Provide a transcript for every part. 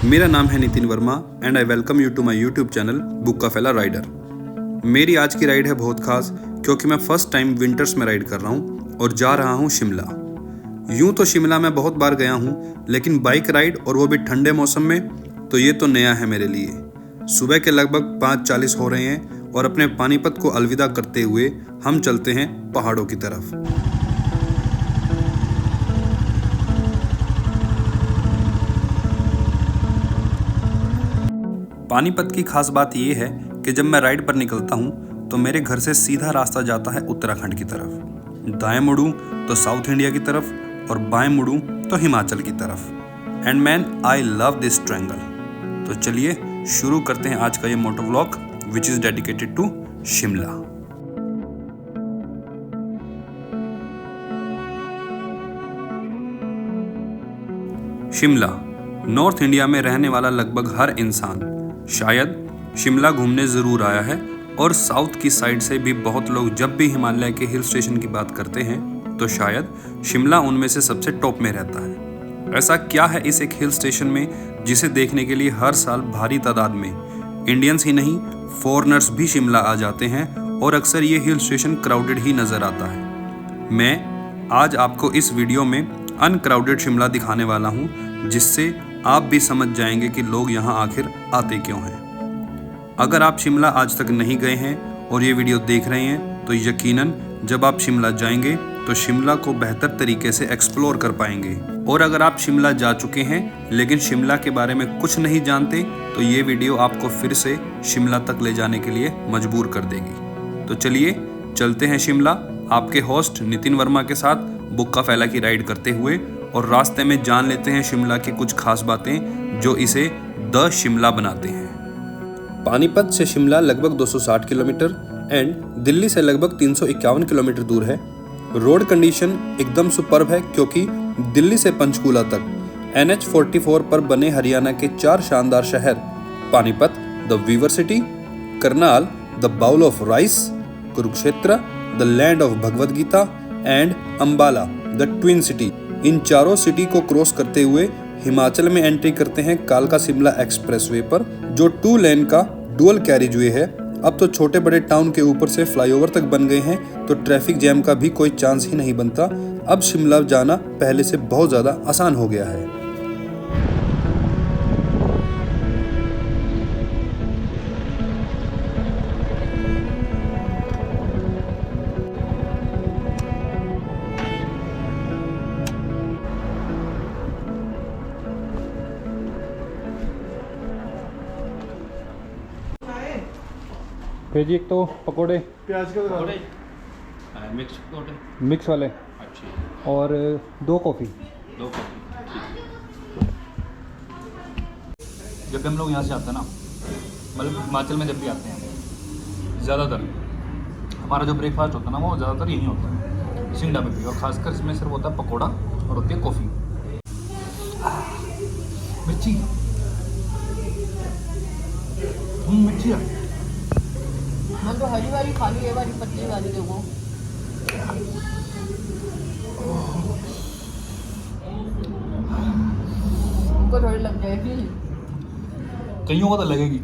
मेरा नाम है Nitin Verma and I welcome you to my YouTube channel बुक का फैला राइडर। मेरी आज की राइड है बहुत खास क्योंकि मैं फर्स्ट टाइम विंटर्स में राइड कर रहा हूँ और जा रहा हूँ शिमला। यूं तो शिमला में बहुत बार गया हूँ, लेकिन बाइक राइड और वो भी ठंडे मौसम में तो ये तो नया है मेरे लिए। सुबह के लगभग 5:40 हो रहे हैं और अपने पानीपत को अलविदा करते हुए हम चलते हैं पहाड़ों की तरफ। पानीपत की खास बात यह है कि जब मैं राइड पर निकलता हूँ तो मेरे घर से सीधा रास्ता जाता है उत्तराखंड की तरफ। दाएं मुड़ूं तो साउथ इंडिया की तरफ और बाएं मुड़ूं तो हिमाचल की तरफ। And man I love this triangle. तो चलिए शुरू करते हैं आज का ये moto vlog which is dedicated to Shimla. Shimla north India में रहने वाला लगभग हर इंसान शायद शिमला घूमने ज़रूर आया है, और साउथ की साइड से भी बहुत लोग जब भी हिमालय के हिल स्टेशन की बात करते हैं तो शायद शिमला उनमें से सबसे टॉप में रहता है। ऐसा क्या है इस एक हिल स्टेशन में जिसे देखने के लिए हर साल भारी तादाद में इंडियंस ही नहीं फॉरेनर्स भी शिमला आ जाते हैं, और अक्सर ये हिल स्टेशन क्राउडेड ही नज़र आता है। मैं आज आपको इस वीडियो में अनक्राउडेड शिमला दिखाने वाला हूँ, जिससे आप भी समझ जाएंगे कि लोग यहाँ आखिर आते क्यों हैं। अगर आप शिमला आज तक नहीं गए हैं और ये वीडियो देख रहे हैं तो यकीनन जब आप शिमला जाएंगे तो शिमला को बेहतर तरीके से एक्सप्लोर कर पाएंगे। और अगर आप शिमला जा चुके हैं लेकिन शिमला के बारे में कुछ नहीं जानते तो ये वीडियो आपको फिर से शिमला तक ले जाने के लिए मजबूर कर देगी। तो चलिए चलते हैं शिमला आपके होस्ट नितिन वर्मा के साथ बुक का फैला की राइड करते हुए, और रास्ते में जान लेते हैं शिमला की कुछ खास बातें जो इसे द शिमला बनाते हैं। पानीपत से शिमला लगभग 260 किलोमीटर एंड दिल्ली से लगभग 351 किलोमीटर दूर है। रोड कंडीशन एकदम सुपर्ब है क्योंकि दिल्ली से पंचकूला तक NH44 पर बने हरियाणा के 4 शानदार शहर Panipat the weaver city, Karnal the bowl of rice, Kurukshetra the land of Bhagavad Gita and Ambala the twin city, इन चारों सिटी को क्रॉस करते हुए हिमाचल में एंट्री करते हैं कालका शिमला एक्सप्रेसवे पर, जो 2 लेन का डुअल कैरिजवे है। अब तो छोटे बड़े टाउन के ऊपर से फ्लाईओवर तक बन गए हैं तो ट्रैफिक जैम का भी कोई चांस ही नहीं बनता। अब शिमला जाना पहले से बहुत ज़्यादा आसान हो गया है। फिर जी एक तो पकोड़े प्याज के पकोड़े मिक्स पकोड़े मिक्स वाले अच्छी, और 2 कॉफ़ी। 2 कॉफी। जब भी हम लोग यहाँ से आते हैं ना, मतलब हिमाचल में जब भी आते हैं, ज़्यादातर हमारा जो ब्रेकफास्ट होता है ना वो ज़्यादातर यहीं होता है सिंह ढाबे पे, और खासकर इसमें सिर्फ होता है पकोड़ा और होती है कॉफ़ी। मिर्ची मिर्ची है। मैं तो हरी वाली खा ली, ये वाली पतली वाली देखो। उनको थोड़ी लग जाएगी, कईयों को तो लगेगी।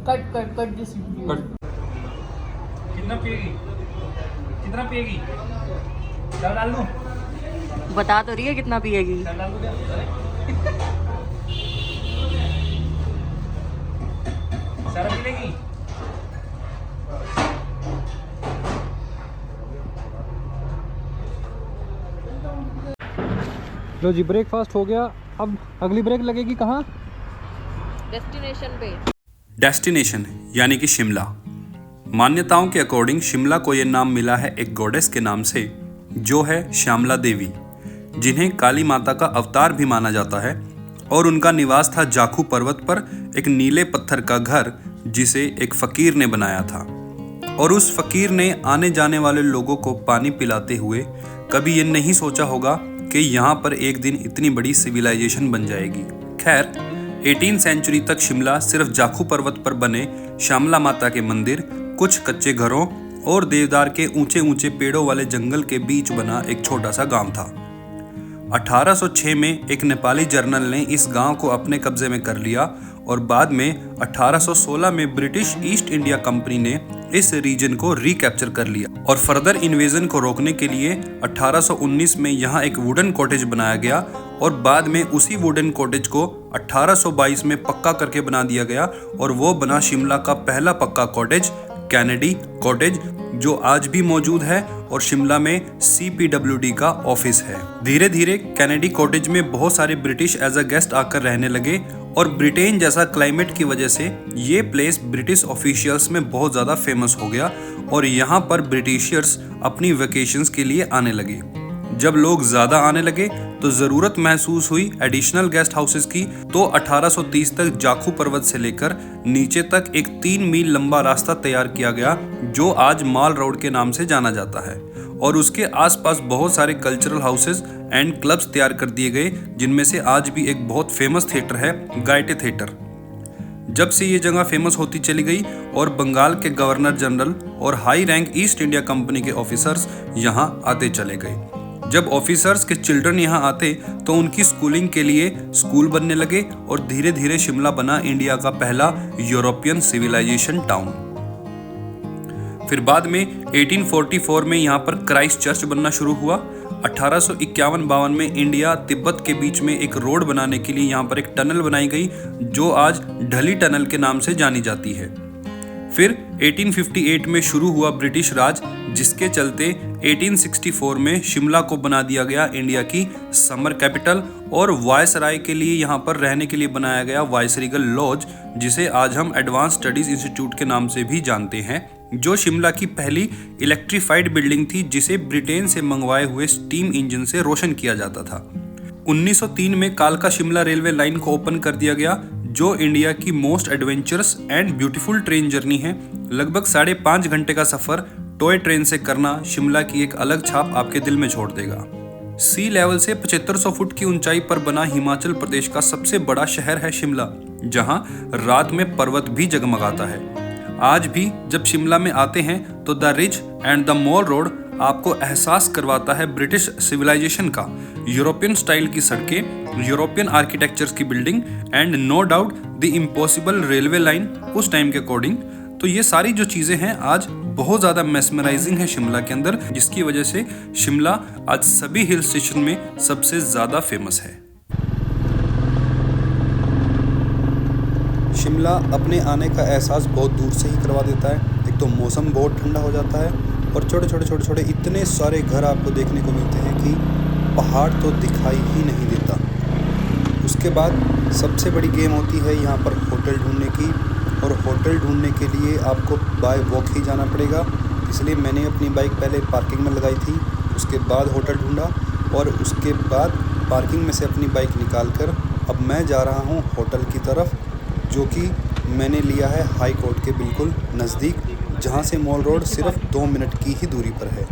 Cut cut cut this video. कितना पिएगी, कितना पिएगी? चावल डाल दूँ? बता तो रही है कितना पिएगी। चावल डाल दूँ क्या? सारा पी लेगी? लो जी ब्रेकफास्ट हो गया। अब अगली ब्रेक लगेगी कहाँ? डेस्टिनेशन पे। डेस्टिनेशन यानी कि शिमला। मान्यताओं के अकॉर्डिंग शिमला को यह नाम मिला है एक गॉडेस के नाम से, जो है श्यामला देवी, जिन्हें काली माता का अवतार भी माना जाता है। और उनका निवास था जाखू पर्वत पर एक नीले पत्थर का घर, जिसे एक फकीर ने बनाया था। और उस फकीर ने आने जाने वाले लोगों को पानी पिलाते हुए कभी ये नहीं सोचा होगा कि यहाँ पर एक दिन इतनी बड़ी सिविलाइजेशन बन जाएगी। खैर 18वीं सेंचुरी तक शिमला सिर्फ जाखू पर्वत पर बने श्यामला माता के मंदिर, कुछ कच्चे घरों और देवदार के ऊंचे ऊंचे पेड़ों वाले जंगल के बीच बना एक छोटा सा गांव था। 1806 में एक नेपाली जर्नल ने इस गांव को अपने कब्जे में कर लिया और बाद में 1816 में ब्रिटिश ईस्ट इंडिया कंपनी ने इस रीजन को रिकैप्चर कर लिया और फर्दर इन्वेजन को रोकने के लिए 1819 में यहाँ एक वुडन कॉटेज बनाया गया और बाद में उसी वुडन कॉटेज को 1822 में पक्का करके बना दिया गया और वो बना शिमला का पहला पक्का कॉटेज, कैनेडी कॉटेज, जो आज भी मौजूद है और शिमला में CPWD का ऑफिस है। धीरे धीरे कैनेडी कॉटेज में बहुत सारे ब्रिटिश एज अ गेस्ट आकर रहने लगे और ब्रिटेन जैसा क्लाइमेट की वजह से ये प्लेस ब्रिटिश ऑफिशियल्स में बहुत ज़्यादा फेमस हो गया और यहाँ पर ब्रिटिशियर्स अपनी वेकेशंस के लिए आने लगे। जब लोग ज़्यादा आने लगे तो ज़रूरत महसूस हुई एडिशनल गेस्ट हाउसेस की, तो 1830 तक जाखू पर्वत से लेकर नीचे तक एक 3 मील लंबा रास्ता तैयार किया गया जो आज माल रोड के नाम से जाना जाता है और उसके आसपास बहुत सारे कल्चरल हाउसेस एंड क्लब्स तैयार कर दिए गए, जिनमें से आज भी एक बहुत फेमस थिएटर है गायटे थिएटर। जब से ये जगह फेमस होती चली गई और बंगाल के गवर्नर जनरल और high rank east India company के ऑफिसर्स यहाँ आते चले गए। जब ऑफिसर्स के चिल्ड्रन यहाँ आते तो उनकी स्कूलिंग के लिए स्कूल बनने लगे और धीरे धीरे शिमला बना इंडिया का पहला यूरोपियन सिविलाइजेशन टाउन। फिर बाद में 1844 में यहाँ पर क्राइस्ट चर्च बनना शुरू हुआ। 1851-52 में इंडिया तिब्बत के बीच में एक रोड बनाने के लिए यहाँ पर एक टनल बनाई गई जो आज ढली टनल के नाम से जानी जाती है। फिर 1858 में शुरू हुआ ब्रिटिश राज, जिसके चलते 1864 में शिमला को बना दिया गया इंडिया की समर कैपिटल और वायसराय के लिए यहाँ पर रहने के लिए बनाया गया वायसरीगल लॉज, जिसे आज हम एडवांस स्टडीज इंस्टीट्यूट के नाम से भी जानते हैं, जो शिमला की पहली इलेक्ट्रीफाइड बिल्डिंग थी जिसे ब्रिटेन से मंगवाए हुए स्टीम इंजन से रोशन किया जाता था। 1903 में कालका शिमला रेलवे लाइन को ओपन कर दिया गया, जो इंडिया की most adventurous and beautiful train journey है। लगभग 5.5 घंटे का सफर टॉय ट्रेन से करना शिमला की एक अलग छाप आपके दिल में छोड़ देगा। सी लेवल से 7500 फुट की ऊंचाई पर बना हिमाचल प्रदेश का सबसे बड़ा शहर है शिमला, जहां रात में पर्वत भी जगमगाता है। आज भी जब शिमला में आते हैं तो the ridge and the mall road आपको एहसास करवाता है ब्रिटिश सिविलाइजेशन का। यूरोपियन स्टाइल की सड़कें, यूरोपियन आर्किटेक्चर्स की building and no doubt the impossible railway line उस टाइम के अकॉर्डिंग। तो ये सारी जो चीज़ें हैं आज बहुत ज़्यादा मेस्मराइजिंग है शिमला के अंदर, जिसकी वजह से शिमला आज सभी हिल स्टेशन में सबसे ज़्यादा फेमस है। शिमला अपने आने का एहसास बहुत दूर से ही करवा देता है। एक तो मौसम बहुत ठंडा हो जाता है और छोटे छोटे इतने सारे घर आपको देखने को मिलते हैं कि पहाड़ तो दिखाई ही नहीं देता। उसके बाद सबसे बड़ी गेम होती है यहाँ पर होटल ढूंढने की, और होटल ढूंढने के लिए आपको बाय वॉक ही जाना पड़ेगा। इसलिए मैंने अपनी बाइक पहले पार्किंग में लगाई थी, उसके बाद होटल ढूंढा और उसके बाद पार्किंग में से अपनी बाइक निकाल कर अब मैं जा रहा हूँ होटल की तरफ, जो कि मैंने लिया है हाई कोर्ट के बिल्कुल नज़दीक, जहाँ से मॉल रोड सिर्फ 2 मिनट की ही दूरी पर है।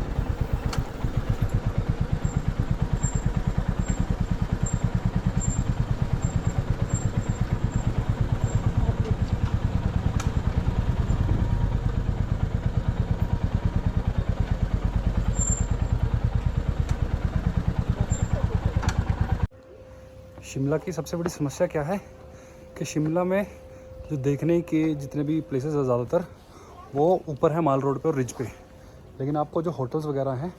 शिमला की सबसे बड़ी समस्या क्या है कि शिमला में जो देखने के जितने भी प्लेसेस है ज़्यादातर वो ऊपर है माल रोड पे और रिज पे, लेकिन आपको जो होटल्स वगैरह हैं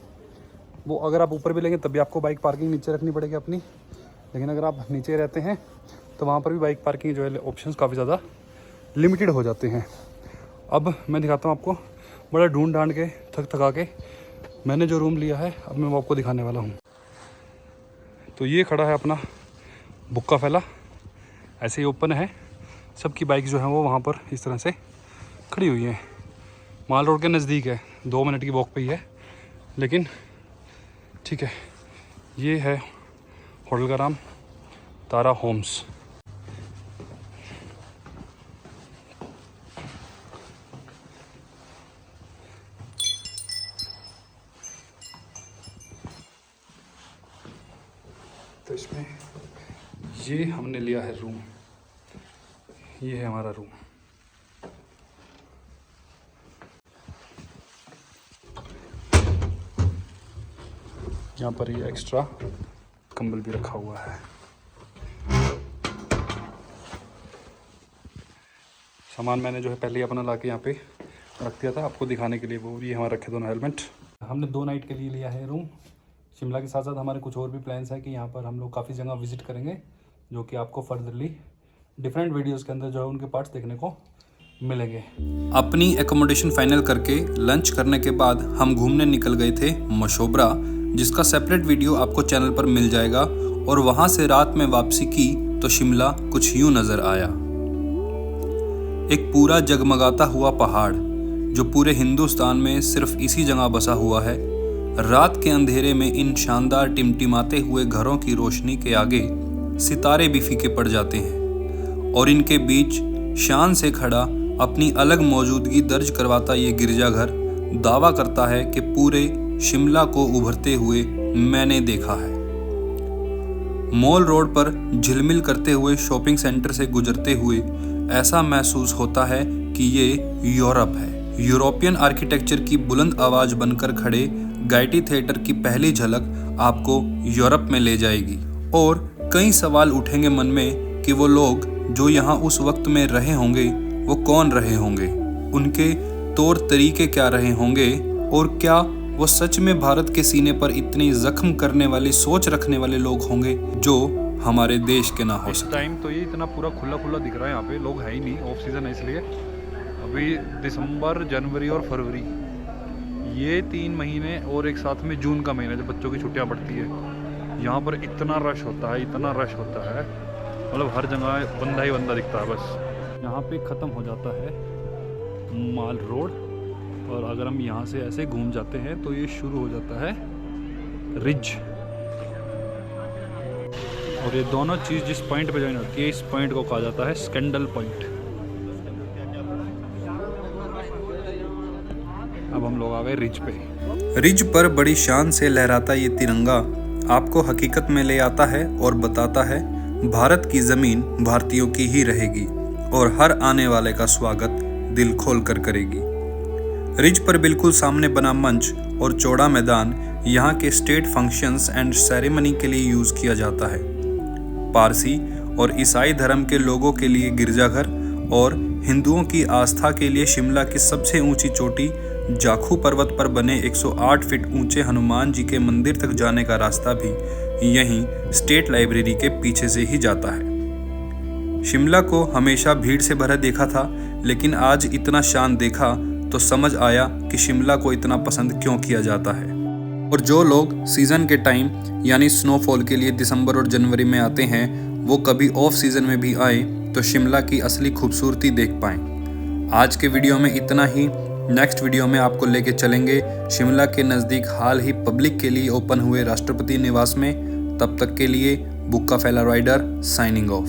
वो अगर आप ऊपर भी लेंगे तब भी आपको बाइक पार्किंग नीचे रखनी पड़ेगी अपनी, लेकिन अगर आप नीचे रहते हैं तो वहाँ पर भी बाइक पार्किंग जो है ऑप्शंस काफ़ी ज़्यादा लिमिटेड हो जाते हैं। अब मैं दिखाता हूँ आपको, बड़ा ढूंढ ढांड के थका के मैंने जो रूम लिया है अब मैं वो आपको दिखाने वाला हूँ। तो ये खड़ा है अपना बुक्का फैला, ऐसे ही ओपन है, सबकी बाइक जो है वो वहाँ पर इस तरह से खड़ी हुई है। माल रोड के नज़दीक है, 2 मिनट की वॉक पे ही है, लेकिन ठीक है। ये है होटल का नाम तारा होम्स। तो इसमें ये हमने लिया है रूम, ये है हमारा रूम। यहाँ पर ये एक्स्ट्रा कंबल भी रखा हुआ है। सामान मैंने जो है पहले ही अपना ला के यहाँ पे रख दिया था आपको दिखाने के लिए, वो भी हमारे रखे दोनों हेलमेट। हमने 2 नाइट के लिए लिया है रूम शिमला के साथ साथ हमारे कुछ और भी प्लान्स है कि यहाँ पर हम लोग काफ़ी जगह विजिट करेंगे, जो कि आपको फर्दरली डिफरेंट वीडियोस के अंदर जो है उनके पार्ट्स देखने को मिलेंगे। अपनी एकोमोडेशन फाइनल करके लंच करने के बाद हम घूमने निकल गए थे मशोबरा, जिसका सेपरेट वीडियो आपको चैनल पर मिल जाएगा। और वहाँ से रात में वापसी की तो शिमला कुछ यूँ नज़र आया। एक पूरा जगमगाता हुआ पहाड़ जो पूरे हिंदुस्तान में सिर्फ इसी जगह बसा हुआ है। रात के अंधेरे में इन शानदार टिमटिमाते हुए घरों की रोशनी के आगे सितारे भी फीके पड़ जाते हैं और इनके बीच शान से खड़ा अपनी अलग मौजूदगी दर्ज करवाता ये गिरजाघर दावा करता है कि पूरे शिमला को उभरते हुए मैंने देखा है। मॉल रोड पर झिलमिल करते हुए शॉपिंग सेंटर से गुजरते हुए ऐसा महसूस होता है कि ये यूरोप है। यूरोपियन आर्किटेक्चर की बुलंद आवाज बनकर खड़े गायटी थिएटर की पहली झलक आपको यूरोप में ले जाएगी और कई सवाल उठेंगे मन में कि वो लोग जो यहाँ उस वक्त में रहे होंगे वो कौन रहे होंगे, उनके तौर तरीके क्या रहे होंगे और क्या वो सच में भारत के सीने पर इतनी जख्म करने वाली सोच रखने वाले लोग होंगे जो हमारे देश के ना हो सके। टाइम तो ये इतना पूरा खुला खुला दिख रहा है, यहाँ पे लोग है ही नहीं, ऑफ सीजन है इसलिए। अभी दिसंबर, जनवरी और फरवरी ये 3 महीने और एक साथ में जून का महीना जब बच्चों की छुट्टियां पड़ती है, यहाँ पर इतना रश होता है, इतना रश होता है, मतलब हर जगह बंदा ही बंदा दिखता है। बस यहाँ पे ख़त्म हो जाता है माल रोड और अगर हम यहाँ से ऐसे घूम जाते हैं तो ये शुरू हो जाता है रिज। और ये दोनों चीज़ जिस पॉइंट पे ज्वाइन होती है, इस पॉइंट को कहा जाता है स्कैंडल पॉइंट। अब हम लोग आ गए रिज पे। रिज पर बड़ी शान से लहराता ये तिरंगा आपको हकीकत में ले आता है और बताता है भारत की ज़मीन भारतीयों की ही रहेगी और हर आने वाले का स्वागत दिल खोल कर करेगी। रिज पर बिल्कुल सामने बना मंच और चौड़ा मैदान यहाँ के स्टेट फंक्शंस एंड सेरेमनी के लिए यूज़ किया जाता है। पारसी और ईसाई धर्म के लोगों के लिए गिरजाघर और हिंदुओं की आस्था के लिए शिमला की सबसे ऊंची चोटी जाखू पर्वत पर बने 108 फीट ऊंचे हनुमान जी के मंदिर तक जाने का रास्ता भी यहीं स्टेट लाइब्रेरी के पीछे से ही जाता है। शिमला को हमेशा भीड़ से भरा देखा था, लेकिन आज इतना शान देखा तो समझ आया कि शिमला को इतना पसंद क्यों किया जाता है। और जो लोग सीज़न के टाइम यानी स्नोफॉल के लिए दिसंबर और जनवरी में आते हैं, वो कभी ऑफ सीज़न में भी आए तो शिमला की असली खूबसूरती देख पाएं। आज के वीडियो में इतना ही। नेक्स्ट वीडियो में आपको लेके चलेंगे शिमला के नज़दीक हाल ही पब्लिक के लिए ओपन हुए राष्ट्रपति निवास में। तब तक के लिए बुक्का फैला राइडर साइनिंग ऑफ।